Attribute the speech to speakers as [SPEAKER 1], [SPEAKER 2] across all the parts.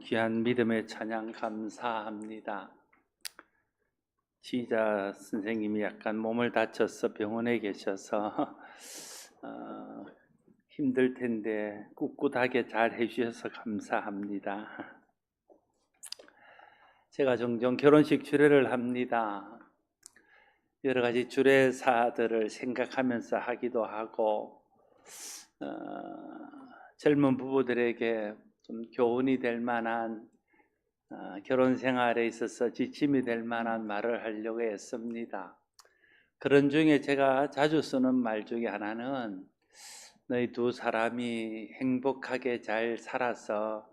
[SPEAKER 1] 귀한 믿음의 찬양 감사합니다. 지휘자 선생님이 약간 몸을 다쳐서 병원에 계셔서 힘들 텐데 꿋꿋하게 잘 해주셔서 감사합니다. 제가 종종 결혼식 주례를 합니다. 여러 가지 주례사들을 생각하면서 하기도 하고 젊은 부부들에게 좀 교훈이 될 만한 결혼 생활에 있어서 지침이 될 만한 말을 하려고 했습니다. 그런 중에 제가 자주 쓰는 말 중에 하나는 너희 두 사람이 행복하게 잘 살아서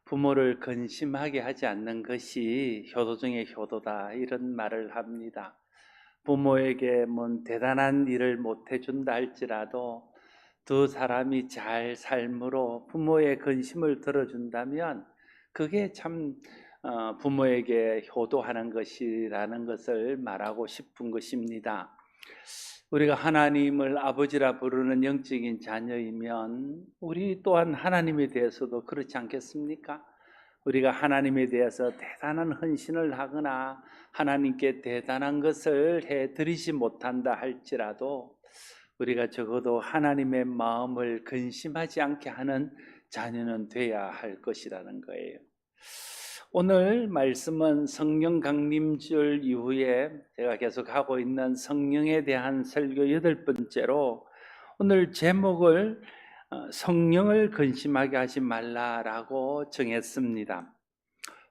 [SPEAKER 1] 부모를 근심하게 하지 않는 것이 효도 중에 효도다, 이런 말을 합니다. 부모에게 뭔 대단한 일을 못 해준다 할지라도 두 사람이 잘 삶으로 부모의 근심을 들어준다면 그게 참 부모에게 효도하는 것이라는 것을 말하고 싶은 것입니다. 우리가 하나님을 아버지라 부르는 영적인 자녀이면 우리 또한 하나님에 대해서도 그렇지 않겠습니까? 우리가 하나님에 대해서 대단한 헌신을 하거나 하나님께 대단한 것을 해드리지 못한다 할지라도 우리가 적어도 하나님의 마음을 근심하지 않게 하는 자녀는 돼야 할 것이라는 거예요. 오늘 말씀은 성령 강림절 이후에 제가 계속 하고 있는 성령에 대한 설교 8번째로 오늘 제목을 성령을 근심하게 하지 말라라고 정했습니다.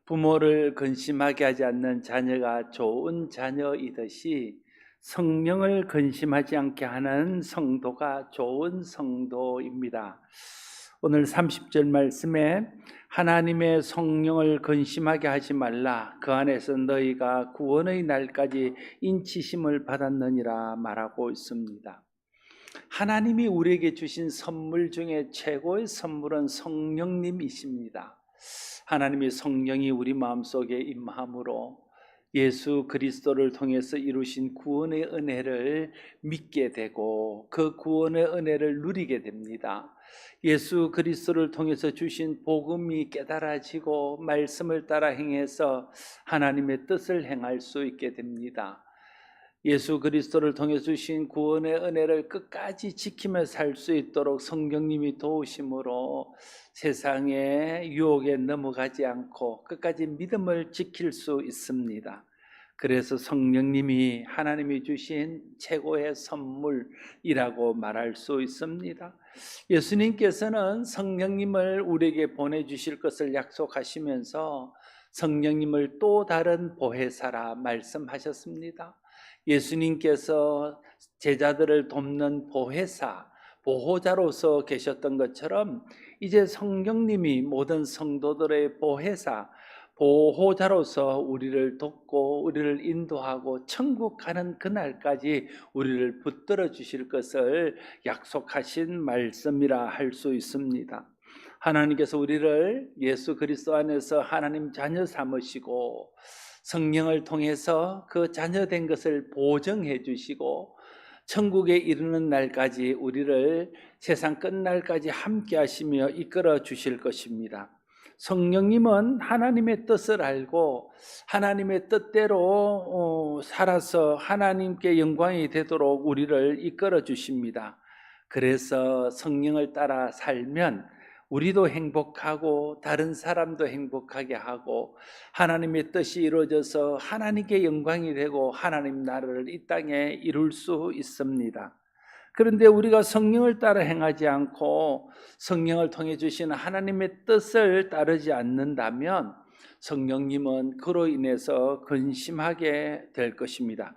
[SPEAKER 1] 부모를 근심하게 하지 않는 자녀가 좋은 자녀이듯이 성령을 근심하지 않게 하는 성도가 좋은 성도입니다. 오늘 30절 말씀에 하나님의 성령을 근심하게 하지 말라, 그 안에서 너희가 구원의 날까지 인치심을 받았느니라 말하고 있습니다. 하나님이 우리에게 주신 선물 중에 최고의 선물은 성령님이십니다. 하나님의 성령이 우리 마음속에 임함으로 예수 그리스도를 통해서 이루신 구원의 은혜를 믿게 되고 그 구원의 은혜를 누리게 됩니다. 예수 그리스도를 통해서 주신 복음이 깨달아지고 말씀을 따라 행해서 하나님의 뜻을 행할 수 있게 됩니다. 예수 그리스도를 통해 주신 구원의 은혜를 끝까지 지키며 살 수 있도록 성령님이 도우심으로 세상의 유혹에 넘어가지 않고 끝까지 믿음을 지킬 수 있습니다. 그래서 성령님이 하나님이 주신 최고의 선물이라고 말할 수 있습니다. 예수님께서는 성령님을 우리에게 보내주실 것을 약속하시면서 성령님을 또 다른 보혜사라 말씀하셨습니다. 예수님께서 제자들을 돕는 보혜사, 보호자로서 계셨던 것처럼 이제 성령님이 모든 성도들의 보혜사, 보호자로서 우리를 돕고 우리를 인도하고 천국 가는 그날까지 우리를 붙들어 주실 것을 약속하신 말씀이라 할 수 있습니다. 하나님께서 우리를 예수 그리스도 안에서 하나님 자녀 삼으시고 성령을 통해서 그 자녀된 것을 보증해 주시고 천국에 이르는 날까지 우리를 세상 끝날까지 함께 하시며 이끌어 주실 것입니다. 성령님은 하나님의 뜻을 알고 하나님의 뜻대로 살아서 하나님께 영광이 되도록 우리를 이끌어 주십니다. 그래서 성령을 따라 살면 우리도 행복하고 다른 사람도 행복하게 하고 하나님의 뜻이 이루어져서 하나님께 영광이 되고 하나님 나라를 이 땅에 이룰 수 있습니다. 그런데 우리가 성령을 따라 행하지 않고 성령을 통해 주시는 하나님의 뜻을 따르지 않는다면 성령님은 그로 인해서 근심하게 될 것입니다.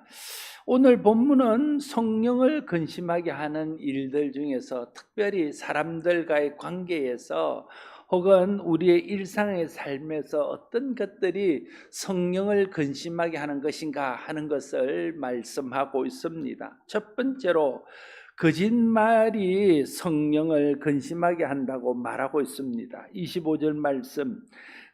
[SPEAKER 1] 오늘 본문은 성령을 근심하게 하는 일들 중에서 특별히 사람들과의 관계에서 혹은 우리의 일상의 삶에서 어떤 것들이 성령을 근심하게 하는 것인가 하는 것을 말씀하고 있습니다. 첫 번째로 거짓말이 성령을 근심하게 한다고 말하고 있습니다. 25절 말씀,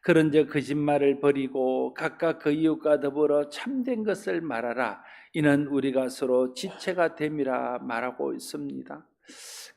[SPEAKER 1] 그런즉 거짓말을 버리고 각각 그 이웃과 더불어 참된 것을 말하라. 이는 우리가 서로 지체가 됨이라 말하고 있습니다.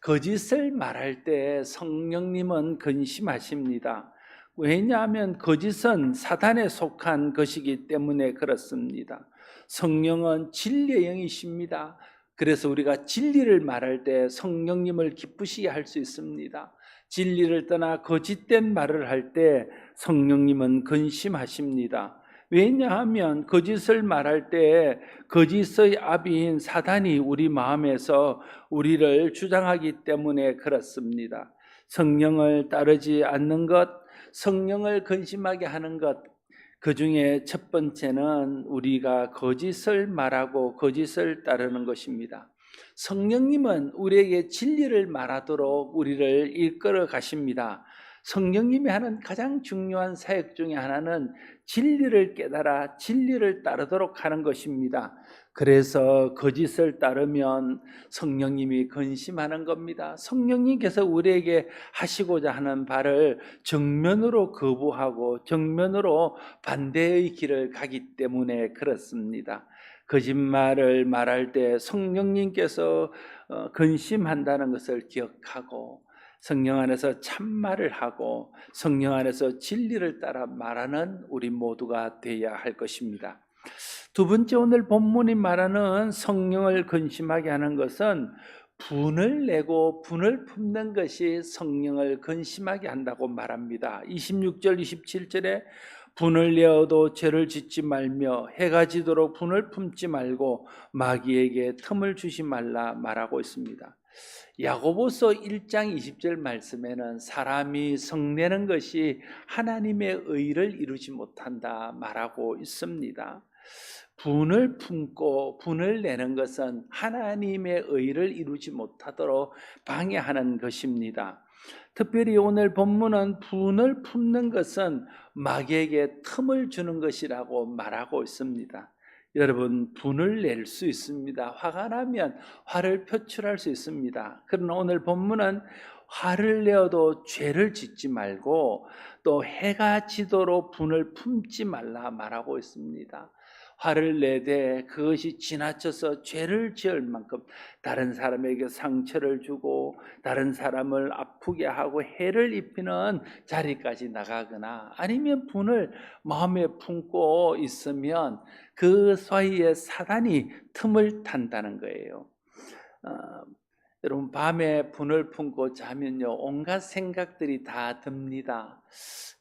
[SPEAKER 1] 거짓을 말할 때 성령님은 근심하십니다. 왜냐하면 거짓은 사단에 속한 것이기 때문에 그렇습니다. 성령은 진리의 영이십니다. 그래서 우리가 진리를 말할 때 성령님을 기쁘시게 할 수 있습니다. 진리를 떠나 거짓된 말을 할 때 성령님은 근심하십니다. 왜냐하면 거짓을 말할 때 거짓의 아비인 사단이 우리 마음에서 우리를 주장하기 때문에 그렇습니다. 성령을 따르지 않는 것, 성령을 근심하게 하는 것, 그 중에 첫 번째는 우리가 거짓을 말하고 거짓을 따르는 것입니다. 성령님은 우리에게 진리를 말하도록 우리를 이끌어 가십니다. 성령님이 하는 가장 중요한 사역 중에 하나는 진리를 깨달아 진리를 따르도록 하는 것입니다. 그래서 거짓을 따르면 성령님이 근심하는 겁니다. 성령님께서 우리에게 하시고자 하는 바를 정면으로 거부하고 정면으로 반대의 길을 가기 때문에 그렇습니다. 거짓말을 말할 때 성령님께서 근심한다는 것을 기억하고 성령 안에서 참말을 하고 성령 안에서 진리를 따라 말하는 우리 모두가 되어야 할 것입니다. 두 번째, 오늘 본문이 말하는 성령을 근심하게 하는 것은 분을 내고 분을 품는 것이 성령을 근심하게 한다고 말합니다. 26절 27절에 분을 내어도 죄를 짓지 말며 해가 지도록 분을 품지 말고 마귀에게 틈을 주지 말라 말하고 있습니다. 야고보서 1장 20절 말씀에는 사람이 성내는 것이 하나님의 의를 이루지 못한다 말하고 있습니다. 분을 품고 분을 내는 것은 하나님의 의를 이루지 못하도록 방해하는 것입니다. 특별히 오늘 본문은 분을 품는 것은 마귀에게 틈을 주는 것이라고 말하고 있습니다. 여러분, 분을 낼 수 있습니다. 화가 나면 화를 표출할 수 있습니다. 그러나 오늘 본문은 화를 내어도 죄를 짓지 말고 또 해가 지도록 분을 품지 말라 말하고 있습니다. 화를 내되 그것이 지나쳐서 죄를 지을 만큼 다른 사람에게 상처를 주고 다른 사람을 아프게 하고 해를 입히는 자리까지 나가거나 아니면 분을 마음에 품고 있으면 그 사이에 사단이 틈을 탄다는 거예요. 여러분, 밤에 분을 품고 자면요 온갖 생각들이 다 듭니다.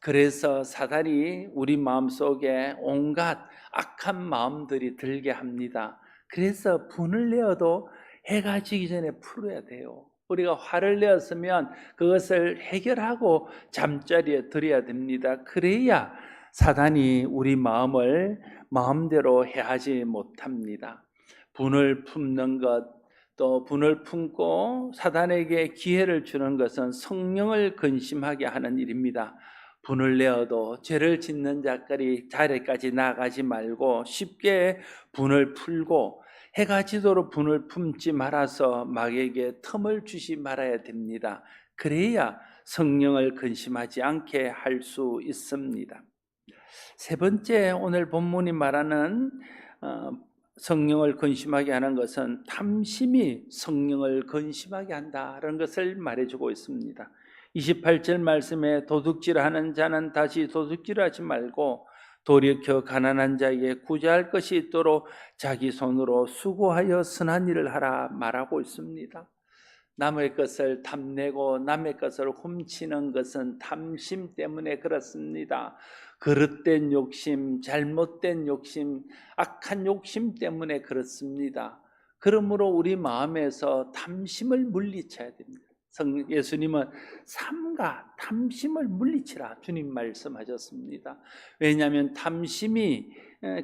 [SPEAKER 1] 그래서 사단이 우리 마음속에 온갖 악한 마음들이 들게 합니다. 그래서 분을 내어도 해가 지기 전에 풀어야 돼요. 우리가 화를 내었으면 그것을 해결하고 잠자리에 들어야 됩니다. 그래야 사단이 우리 마음을 마음대로 해하지 못합니다. 분을 품는 것, 또 분을 품고 사단에게 기회를 주는 것은 성령을 근심하게 하는 일입니다. 분을 내어도 죄를 짓는 자리까지 나가지 말고 쉽게 분을 풀고 해가 지도록 분을 품지 말아서 마귀에게 틈을 주지 말아야 됩니다. 그래야 성령을 근심하지 않게 할 수 있습니다. 세 번째, 오늘 본문이 말하는 성령을 근심하게 하는 것은 탐심이 성령을 근심하게 한다는 것을 말해주고 있습니다. 28절 말씀에 도둑질하는 자는 다시 도둑질하지 말고 돌이켜 가난한 자에게 구제할 것이 있도록 자기 손으로 수고하여 선한 일을 하라 말하고 있습니다. 남의 것을 탐내고 남의 것을 훔치는 것은 탐심 때문에 그렇습니다. 그릇된 욕심, 잘못된 욕심, 악한 욕심 때문에 그렇습니다. 그러므로 우리 마음에서 탐심을 물리쳐야 됩니다. 예수님은 삼가 탐심을 물리치라 주님 말씀하셨습니다. 왜냐하면 탐심이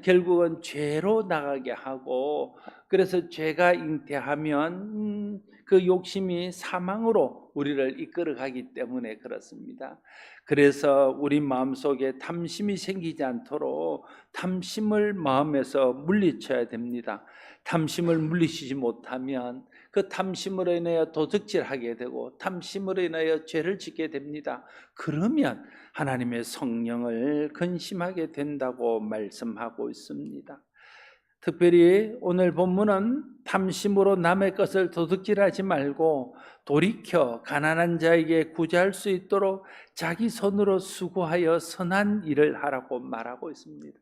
[SPEAKER 1] 결국은 죄로 나가게 하고 그래서 죄가 잉태하면 그 욕심이 사망으로 우리를 이끌어가기 때문에 그렇습니다. 그래서 우리 마음속에 탐심이 생기지 않도록 탐심을 마음에서 물리쳐야 됩니다. 탐심을 물리치지 못하면 그 탐심으로 인하여 도둑질하게 되고 탐심으로 인하여 죄를 짓게 됩니다. 그러면 하나님의 성령을 근심하게 된다고 말씀하고 있습니다. 특별히 오늘 본문은 탐심으로 남의 것을 도둑질하지 말고 돌이켜 가난한 자에게 구제할 수 있도록 자기 손으로 수고하여 선한 일을 하라고 말하고 있습니다.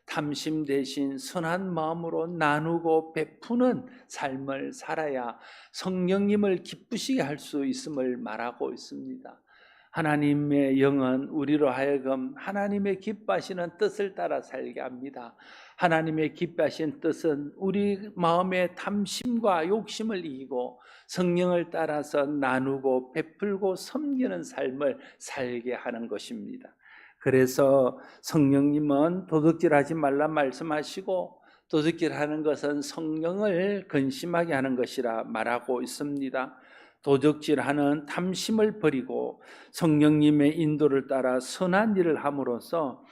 [SPEAKER 1] 탐심 대신 선한 마음으로 나누고 베푸는 삶을 살아야 성령님을 기쁘시게 할 수 있음을 말하고 있습니다. 하나님의 영은 우리로 하여금 하나님의 기뻐하시는 뜻을 따라 살게 합니다. 하나님의 기뻐하신 뜻은 우리 마음의 탐심과 욕심을 이기고 성령을 따라서 나누고 베풀고 섬기는 삶을 살게 하는 것입니다. 그래서 성령님은 도둑질하지 말라 말씀하시고 도둑질하는 것은 성령을 근심하게 하는 것이라 말하고 있습니다. 도둑질하는 탐심을 버리고 성령님의 인도를 따라 선한 일을 함으로써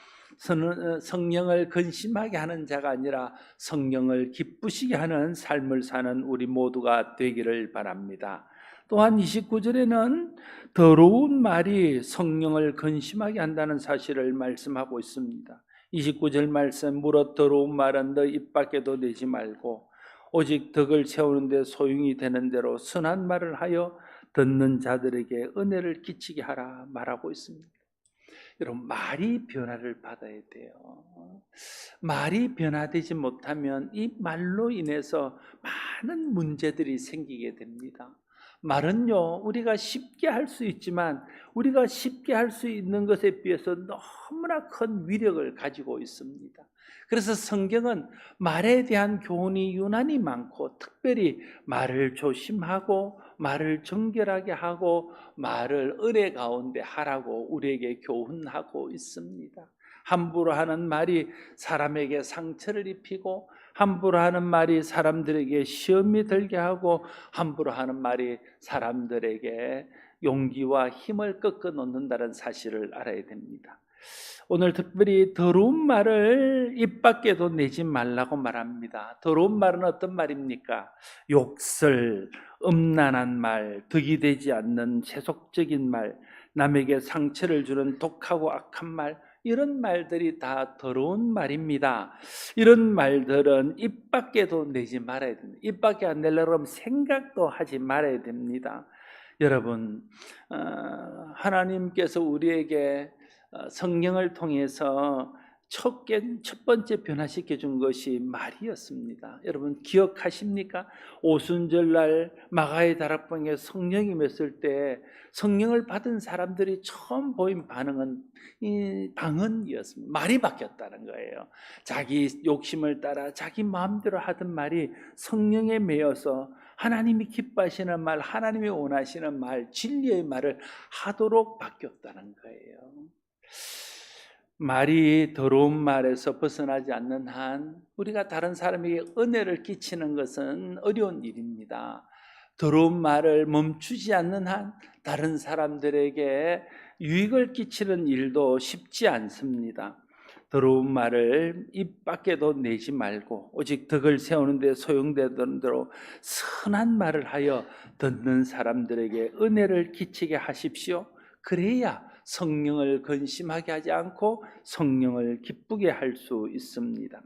[SPEAKER 1] 성령을 근심하게 하는 자가 아니라 성령을 기쁘시게 하는 삶을 사는 우리 모두가 되기를 바랍니다. 또한 29절에는 더러운 말이 성령을 근심하게 한다는 사실을 말씀하고 있습니다. 29절 말씀, 무릇 더러운 말은 너 입 밖에도 내지 말고 오직 덕을 세우는 데 소용이 되는 대로 선한 말을 하여 듣는 자들에게 은혜를 끼치게 하라 말하고 있습니다. 여러분, 말이 변화를 받아야 돼요. 말이 변화되지 못하면 이 말로 인해서 많은 문제들이 생기게 됩니다. 말은요, 우리가 쉽게 할 수 있지만 우리가 쉽게 할 수 있는 것에 비해서 너무나 큰 위력을 가지고 있습니다. 그래서 성경은 말에 대한 교훈이 유난히 많고 특별히 말을 조심하고 말을 정결하게 하고 말을 은혜 가운데 하라고 우리에게 교훈하고 있습니다. 함부로 하는 말이 사람에게 상처를 입히고 함부로 하는 말이 사람들에게 시험이 들게 하고 함부로 하는 말이 사람들에게 용기와 힘을 꺾어 놓는다는 사실을 알아야 됩니다. 오늘 특별히 더러운 말을 입 밖에도 내지 말라고 말합니다. 더러운 말은 어떤 말입니까? 욕설, 음란한 말, 덕이 되지 않는 세속적인 말, 남에게 상처를 주는 독하고 악한 말, 이런 말들이 다 더러운 말입니다. 이런 말들은 입 밖에도 내지 말아야 됩니다. 입 밖에 안 내려고 하면 생각도 하지 말아야 됩니다. 여러분, 하나님께서 우리에게 성령을 통해서 첫 번째 변화시켜 준 것이 말이었습니다. 여러분 기억하십니까? 오순절날 마가의 다락방에 성령이 임했을 때 성령을 받은 사람들이 처음 보인 반응은 이 방언이었습니다. 말이 바뀌었다는 거예요. 자기 욕심을 따라 자기 마음대로 하던 말이 성령에 매여서 하나님이 기뻐하시는 말, 하나님이 원하시는 말, 진리의 말을 하도록 바뀌었다는 거예요. 말이 더러운 말에서 벗어나지 않는 한 우리가 다른 사람에게 은혜를 끼치는 것은 어려운 일입니다. 더러운 말을 멈추지 않는 한 다른 사람들에게 유익을 끼치는 일도 쉽지 않습니다. 더러운 말을 입 밖에도 내지 말고 오직 덕을 세우는 데 소용되는 대로 선한 말을 하여 듣는 사람들에게 은혜를 끼치게 하십시오. 그래야 성령을 근심하게 하지 않고 성령을 기쁘게 할 수 있습니다.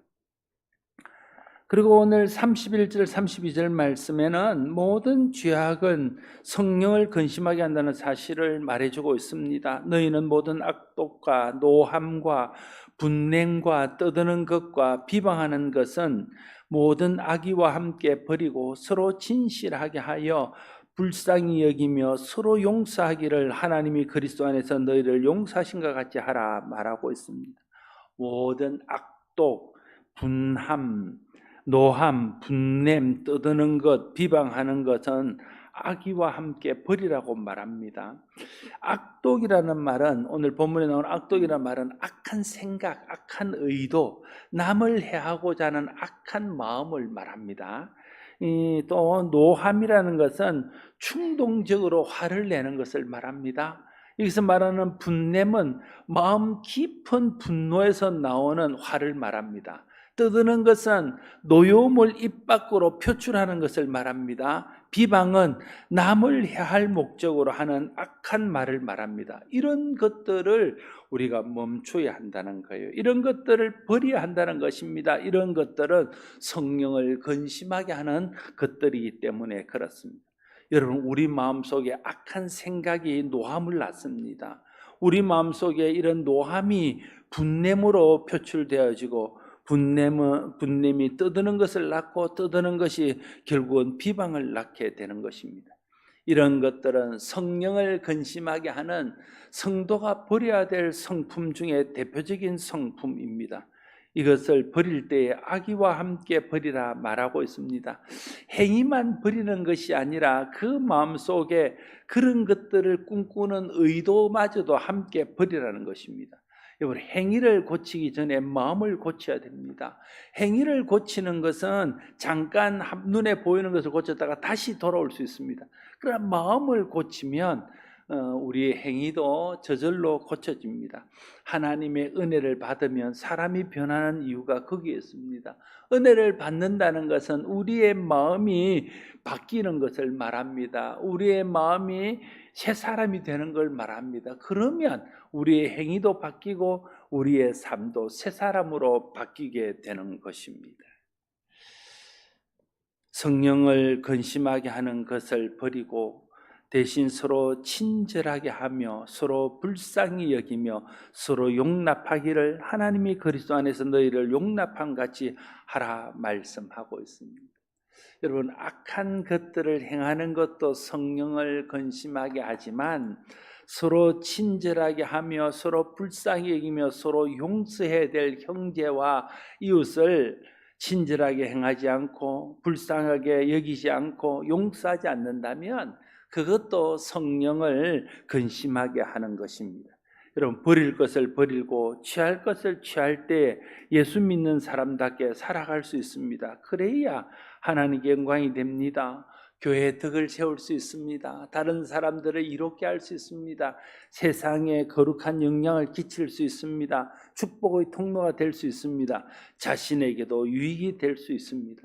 [SPEAKER 1] 그리고 오늘 31절 32절 말씀에는 모든 죄악은 성령을 근심하게 한다는 사실을 말해주고 있습니다. 너희는 모든 악독과 노함과 분냉과 떠드는 것과 비방하는 것은 모든 악의와 함께 버리고 서로 진실하게 하여 불쌍히 여기며 서로 용서하기를 하나님이 그리스도 안에서 너희를 용서하신 것 같이 하라 말하고 있습니다. 모든 악독, 분함, 노함, 분냄, 떠드는 것, 비방하는 것은 악의와 함께 버리라고 말합니다. 악독이라는 말은 오늘 본문에 나온 악독이라는 말은 악한 생각, 악한 의도, 남을 해하고자 하는 악한 마음을 말합니다. 또 노함이라는 것은 충동적으로 화를 내는 것을 말합니다. 여기서 말하는 분냄은 마음 깊은 분노에서 나오는 화를 말합니다. 떠드는 것은 노여움을 입 밖으로 표출하는 것을 말합니다. 비방은 남을 해할 목적으로 하는 악한 말을 말합니다. 이런 것들을 우리가 멈춰야 한다는 거예요. 이런 것들을 버려야 한다는 것입니다. 이런 것들은 성령을 근심하게 하는 것들이기 때문에 그렇습니다. 여러분, 우리 마음속에 악한 생각이 노함을 낳습니다. 우리 마음속에 이런 노함이 분냄으로 표출되어지고 분냄이 떠드는 것을 낳고 떠드는 것이 결국은 비방을 낳게 되는 것입니다. 이런 것들은 성령을 근심하게 하는 성도가 버려야 될 성품 중에 대표적인 성품입니다. 이것을 버릴 때에 악의와 함께 버리라 말하고 있습니다. 행위만 버리는 것이 아니라 그 마음속에 그런 것들을 꿈꾸는 의도마저도 함께 버리라는 것입니다. 여러분, 행위를 고치기 전에 마음을 고쳐야 됩니다. 행위를 고치는 것은 잠깐 눈에 보이는 것을 고쳤다가 다시 돌아올 수 있습니다. 그러나 마음을 고치면 우리의 행위도 저절로 고쳐집니다. 하나님의 은혜를 받으면 사람이 변하는 이유가 거기에 있습니다. 은혜를 받는다는 것은 우리의 마음이 바뀌는 것을 말합니다. 우리의 마음이 새 사람이 되는 걸 말합니다. 그러면 우리의 행위도 바뀌고 우리의 삶도 새 사람으로 바뀌게 되는 것입니다. 성령을 근심하게 하는 것을 버리고 대신 서로 친절하게 하며 서로 불쌍히 여기며 서로 용납하기를 하나님이 그리스도 안에서 너희를 용납한 같이 하라 말씀하고 있습니다. 여러분, 악한 것들을 행하는 것도 성령을 근심하게 하지만 서로 친절하게 하며 서로 불쌍히 여기며 서로 용서해야 될 형제와 이웃을 친절하게 행하지 않고 불쌍하게 여기지 않고 용서하지 않는다면 그것도 성령을 근심하게 하는 것입니다. 여러분, 버릴 것을 버리고 취할 것을 취할 때 예수 믿는 사람답게 살아갈 수 있습니다. 그래야 하나님께 영광이 됩니다. 교회의 덕을 세울 수 있습니다. 다른 사람들을 이롭게 할 수 있습니다. 세상에 거룩한 영향을 끼칠 수 있습니다. 축복의 통로가 될 수 있습니다. 자신에게도 유익이 될 수 있습니다.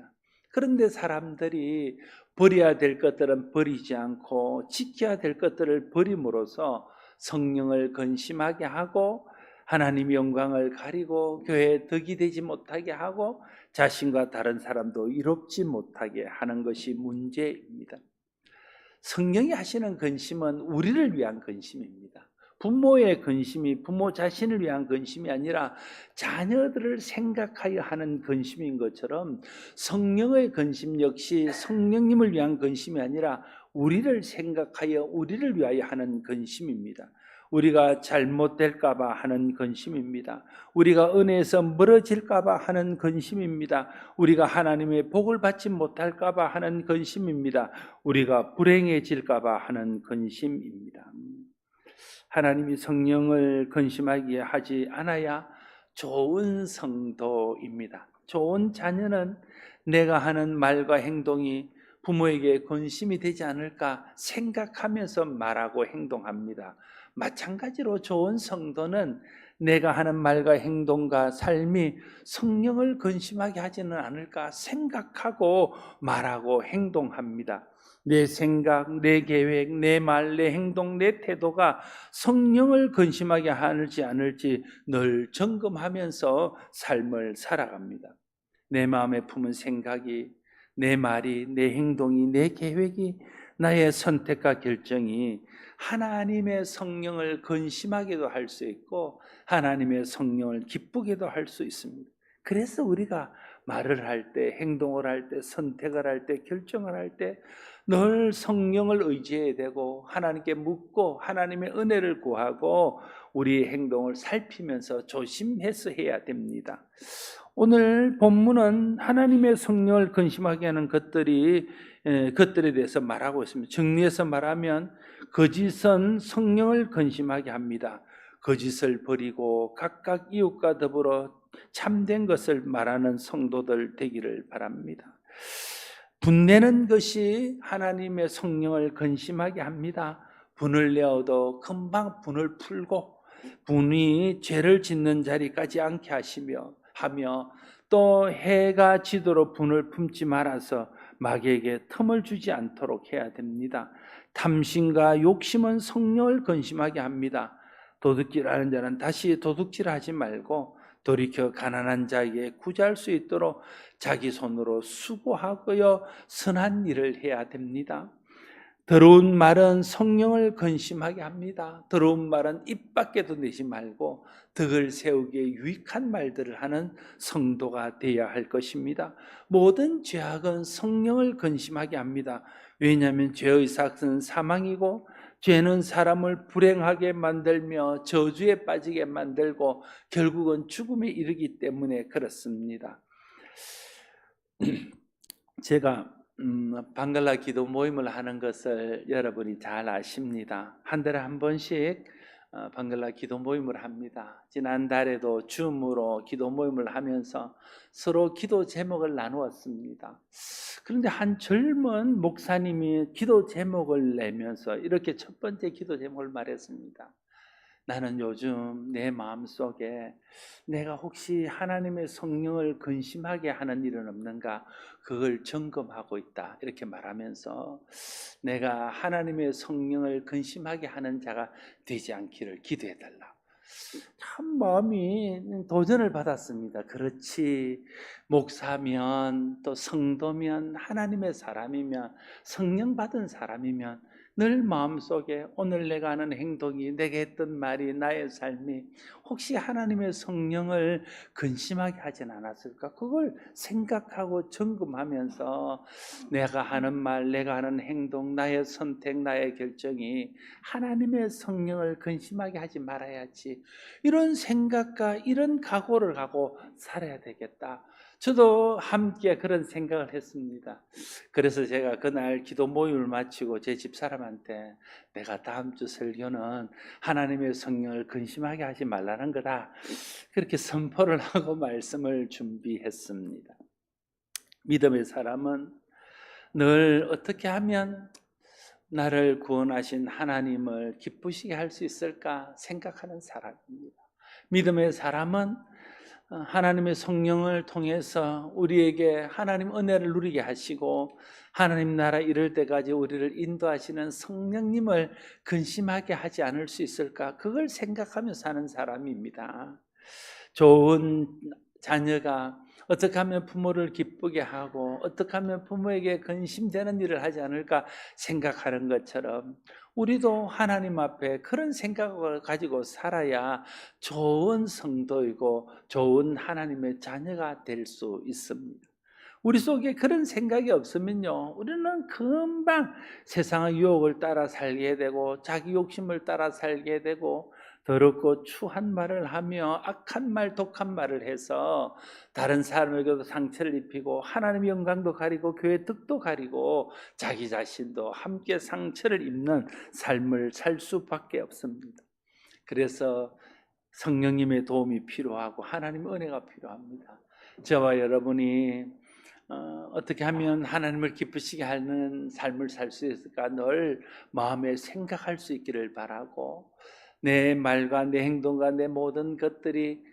[SPEAKER 1] 그런데 사람들이 버려야 될 것들은 버리지 않고 지켜야 될 것들을 버림으로써 성령을 근심하게 하고 하나님의 영광을 가리고 교회에 덕이 되지 못하게 하고 자신과 다른 사람도 이롭지 못하게 하는 것이 문제입니다. 성령이 하시는 근심은 우리를 위한 근심입니다. 부모의 근심이 부모 자신을 위한 근심이 아니라 자녀들을 생각하여 하는 근심인 것처럼 성령의 근심 역시 성령님을 위한 근심이 아니라 우리를 생각하여 우리를 위하여 하는 근심입니다. 우리가 잘못될까 봐 하는 근심입니다. 우리가 은혜에서 멀어질까 봐 하는 근심입니다. 우리가 하나님의 복을 받지 못할까 봐 하는 근심입니다. 우리가 불행해질까 봐 하는 근심입니다. 하나님이 성령을 근심하게 하지 않아야 좋은 성도입니다. 좋은 자녀는 내가 하는 말과 행동이 부모에게 근심이 되지 않을까 생각하면서 말하고 행동합니다. 마찬가지로 좋은 성도는 내가 하는 말과 행동과 삶이 성령을 근심하게 하지는 않을까 생각하고 말하고 행동합니다. 내 생각, 내 계획, 내 말, 내 행동, 내 태도가 성령을 근심하게 하는지 않을지 늘 점검하면서 삶을 살아갑니다. 내 마음에 품은 생각이, 내 말이, 내 행동이, 내 계획이, 나의 선택과 결정이 하나님의 성령을 근심하게도 할 수 있고 하나님의 성령을 기쁘게도 할 수 있습니다. 그래서 우리가 말을 할 때, 행동을 할 때, 선택을 할 때, 결정을 할 때 늘 성령을 의지해야 되고 하나님께 묻고 하나님의 은혜를 구하고 우리의 행동을 살피면서 조심해서 해야 됩니다. 오늘 본문은 하나님의 성령을 근심하게 하는 것들에 대해서 말하고 있습니다. 정리해서 말하면 거짓은 성령을 근심하게 합니다. 거짓을 버리고 각각 이웃과 더불어 참된 것을 말하는 성도들 되기를 바랍니다. 분내는 것이 하나님의 성령을 근심하게 합니다. 분을 내어도 금방 분을 풀고 분이 죄를 짓는 자리까지 않게 하며 또 해가 지도록 분을 품지 말아서 마귀에게 틈을 주지 않도록 해야 됩니다. 탐심과 욕심은 성령을 근심하게 합니다. 도둑질하는 자는 다시 도둑질하지 말고 돌이켜 가난한 자에게 구제할 수 있도록 자기 손으로 수고하고요 선한 일을 해야 됩니다. 더러운 말은 성령을 근심하게 합니다. 더러운 말은 입 밖에도 내지 말고 덕을 세우기에 유익한 말들을 하는 성도가 되어야 할 것입니다. 모든 죄악은 성령을 근심하게 합니다. 왜냐하면 죄의 삭은 사망이고 죄는 사람을 불행하게 만들며 저주에 빠지게 만들고 결국은 죽음에 이르기 때문에 그렇습니다. 제가 방글라 기도 모임을 하는 것을 여러분이 잘 아십니다. 한 달에 한 번씩 방글라 기도 모임을 합니다. 지난달에도 줌으로 기도 모임을 하면서 서로 기도 제목을 나누었습니다. 그런데 한 젊은 목사님이 기도 제목을 내면서 이렇게 첫 번째 기도 제목을 말했습니다. 나는 요즘 내 마음속에 내가 혹시 하나님의 성령을 근심하게 하는 일은 없는가 그걸 점검하고 있다 이렇게 말하면서 내가 하나님의 성령을 근심하게 하는 자가 되지 않기를 기도해달라. 참 마음이 도전을 받았습니다. 그렇지, 목사면 또 성도면 하나님의 사람이면 성령 받은 사람이면 늘 마음속에 오늘 내가 하는 행동이 내게 했던 말이 나의 삶이 혹시 하나님의 성령을 근심하게 하진 않았을까? 그걸 생각하고 점검하면서 내가 하는 말, 내가 하는 행동, 나의 선택, 나의 결정이 하나님의 성령을 근심하게 하지 말아야지. 이런 생각과 이런 각오를 하고 살아야 되겠다. 저도 함께 그런 생각을 했습니다. 그래서 제가 그날 기도 모임을 마치고 제 집사람한테 내가 다음 주 설교는 하나님의 성령을 근심하게 하지 말라는 거다. 그렇게 선포를 하고 말씀을 준비했습니다. 믿음의 사람은 늘 어떻게 하면 나를 구원하신 하나님을 기쁘시게 할 수 있을까 생각하는 사람입니다. 믿음의 사람은 하나님의 성령을 통해서 우리에게 하나님 은혜를 누리게 하시고 하나님 나라 이룰 때까지 우리를 인도하시는 성령님을 근심하게 하지 않을 수 있을까? 그걸 생각하며 사는 사람입니다. 좋은 자녀가 어떻게 하면 부모를 기쁘게 하고 어떻게 하면 부모에게 근심되는 일을 하지 않을까 생각하는 것처럼 우리도 하나님 앞에 그런 생각을 가지고 살아야 좋은 성도이고 좋은 하나님의 자녀가 될 수 있습니다. 우리 속에 그런 생각이 없으면요, 우리는 금방 세상의 유혹을 따라 살게 되고 자기 욕심을 따라 살게 되고 더럽고 추한 말을 하며 악한 말, 독한 말을 해서 다른 사람에게도 상처를 입히고 하나님의 영광도 가리고 교회의 덕도 가리고 자기 자신도 함께 상처를 입는 삶을 살 수밖에 없습니다. 그래서 성령님의 도움이 필요하고 하나님의 은혜가 필요합니다. 저와 여러분이 어떻게 하면 하나님을 기쁘시게 하는 삶을 살 수 있을까 늘 마음에 생각할 수 있기를 바라고 내 말과 내 행동과 내 모든 것들이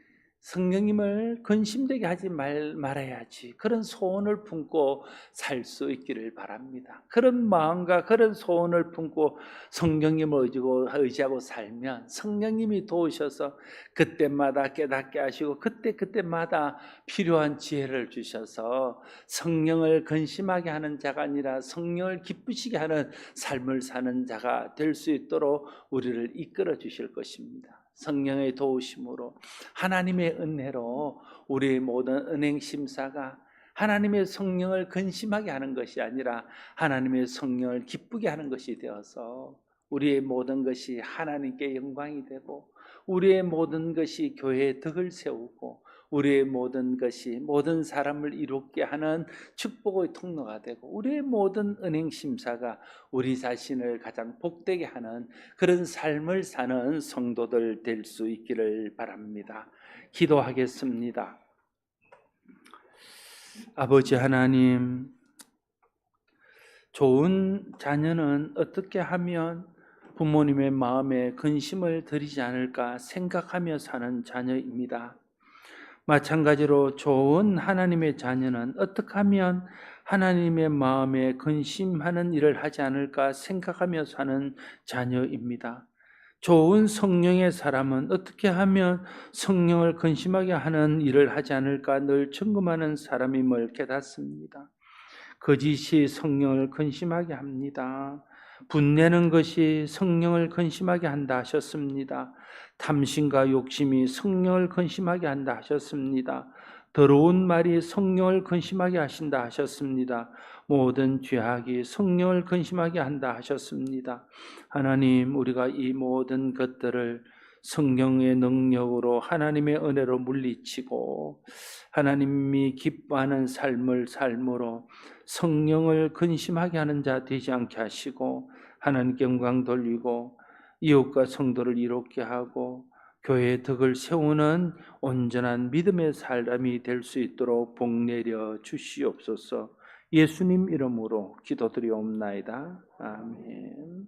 [SPEAKER 1] 성령님을 근심되게 하지 말아야지. 그런 소원을 품고 살 수 있기를 바랍니다. 그런 마음과 그런 소원을 품고 성령님을 의지하고 살면 성령님이 도우셔서 그때마다 깨닫게 하시고 그때마다 필요한 지혜를 주셔서 성령을 근심하게 하는 자가 아니라 성령을 기쁘시게 하는 삶을 사는 자가 될 수 있도록 우리를 이끌어 주실 것입니다. 성령의 도우심으로 하나님의 은혜로 우리의 모든 은행 심사가 하나님의 성령을 근심하게 하는 것이 아니라 하나님의 성령을 기쁘게 하는 것이 되어서 우리의 모든 것이 하나님께 영광이 되고 우리의 모든 것이 교회의 덕을 세우고 우리의 모든 것이 모든 사람을 이롭게 하는 축복의 통로가 되고 우리의 모든 은행 심사가 우리 자신을 가장 복되게 하는 그런 삶을 사는 성도들 될 수 있기를 바랍니다. 기도하겠습니다. 아버지 하나님, 좋은 자녀는 어떻게 하면 부모님의 마음에 근심을 들이지 않을까 생각하며 사는 자녀입니다. 마찬가지로 좋은 하나님의 자녀는 어떻게 하면 하나님의 마음에 근심하는 일을 하지 않을까 생각하며 사는 자녀입니다. 좋은 성령의 사람은 어떻게 하면 성령을 근심하게 하는 일을 하지 않을까 늘 점검하는 사람임을 깨닫습니다. 거짓이 성령을 근심하게 합니다. 분내는 것이 성령을 근심하게 한다 하셨습니다. 탐심과 욕심이 성령을 근심하게 한다 하셨습니다. 더러운 말이 성령을 근심하게 하신다 하셨습니다. 모든 죄악이 성령을 근심하게 한다 하셨습니다. 하나님, 우리가 이 모든 것들을 성령의 능력으로 하나님의 은혜로 물리치고 하나님이 기뻐하는 삶을 삶으로 성령을 근심하게 하는 자 되지 않게 하시고 하나님께 영광 돌리고 이웃과 성도를 이롭게 하고 교회의 덕을 세우는 온전한 믿음의 사람이 될 수 있도록 복 내려 주시옵소서. 예수님 이름으로 기도드리옵나이다. 아멘.